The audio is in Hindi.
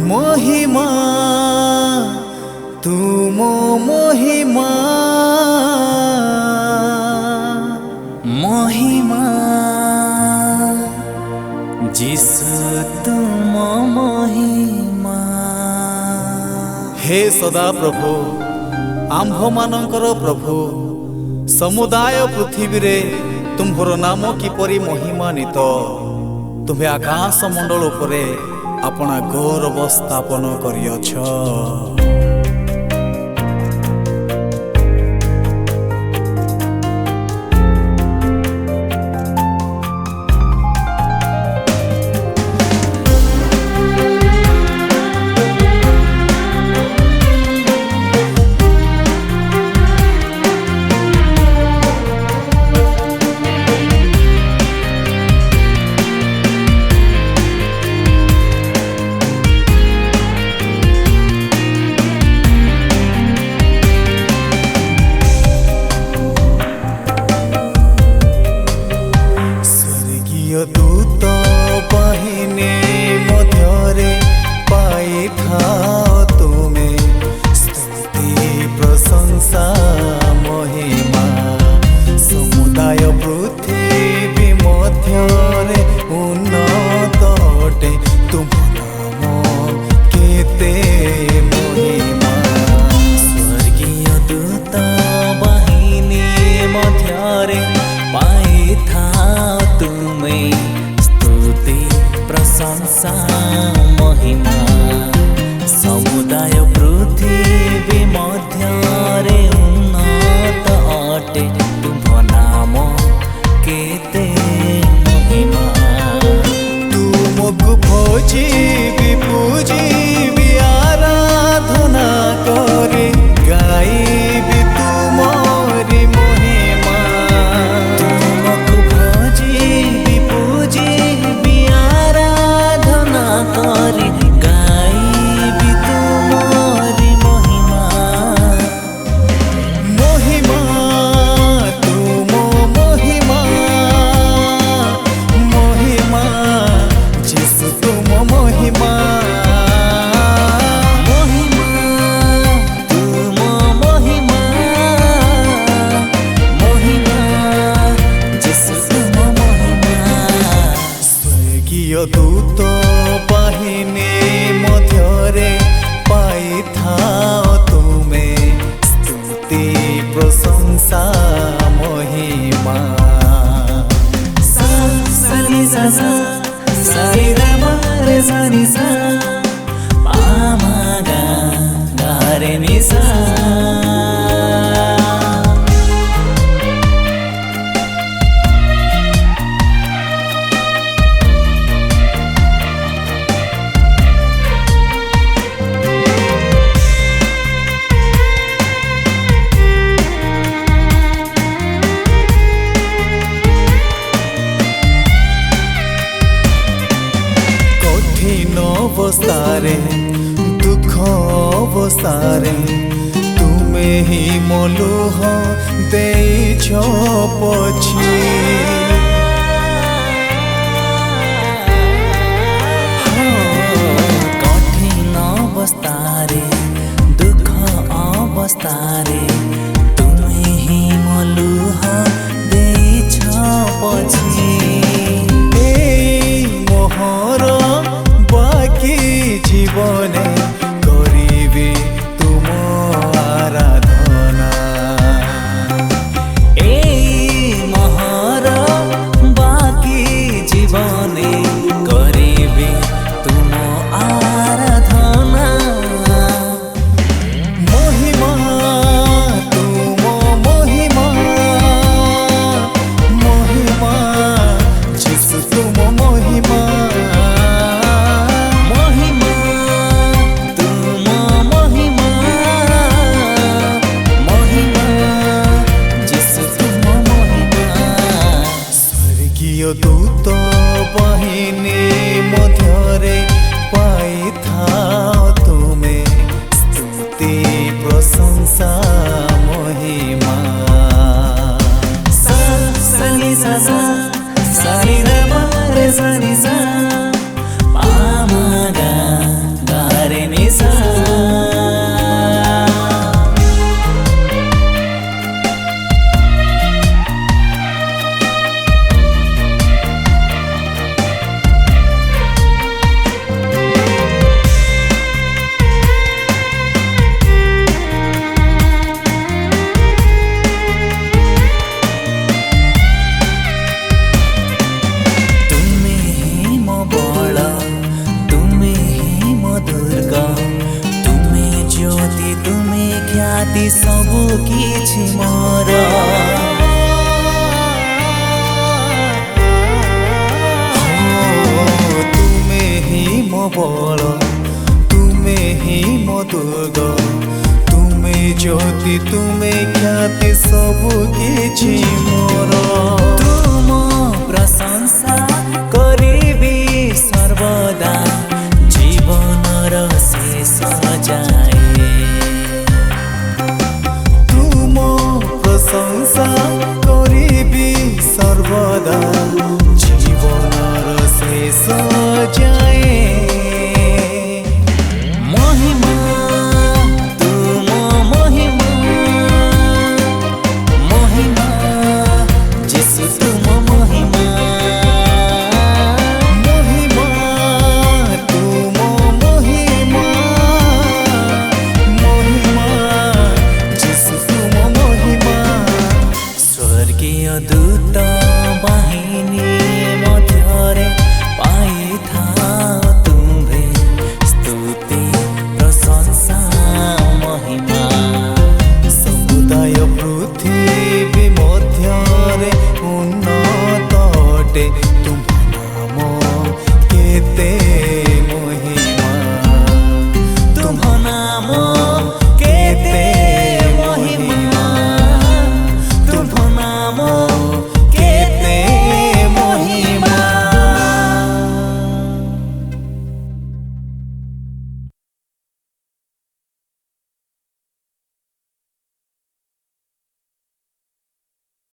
महिमा तुम महिमा महिमा जिसु तुम महिमा। हे सदा प्रभु आम्भ मानकर प्रभु समुदाय पृथ्वी रे तुम्हर नाम किपरि महिमान्वित। तुम्हें आकाश मंडल उपरे अपना गौरव स्थापन करियछ। दूत बाहिनी मध्यरे पाई थाओ तुमे स्तुति प्रशंसा महिमा। समुदाय पृथ्वी मध्यरे उन्नत अटे तुम नाम केते महिमा। स्वर्गीय दूत बाहिनी मध्यरे पाई थाओ तुमे स्तुति प्रशंसा महिमा। समुदाय पृथ्वी मध्यरे उन्नत अटे तुम नाम केते महिमा। तुमको भोजिबी पूजिबी आराधना करे गाइबी तुमरी महिमा। तुमको भोजिबी पूजिबी आराधना करे गाइबी तुमरी महिमा। महिमा तुम महिमा महिमा जिसु तुम महिमा। महिमा तुम महिमा महिमा जिसु तुम महिमा। स्वर्गीय दूत बाहिनी मध्यरे पाई थाओ तुमे स्तुति प्रशंसा महिमा। सा सा नि सा सा सा रि ग म रे सा नि सा पा म ग ग रे नि सा। कठिन अवस्थारे दुख अवस्थारे तुमे ही मलुह देइछ पछी। कठिन अवस्थारे दुख अवस्थारे तुमे ही मलुह देइछ पछी। मोहर बाकी जीवने करिबी तुम आराधना। ए मोहर बाकी जीवने करिबी तुम आराधना। महिमा तुम महिमा महिमा जिसु तुम महिमा। महिमा सबु किछि मोर। तुमे ही मो बल, तुमे ही मो दुर्ग, तुमे ज्योति तुमे ख्याति सबु किछि मोर। तुम प्रशंसा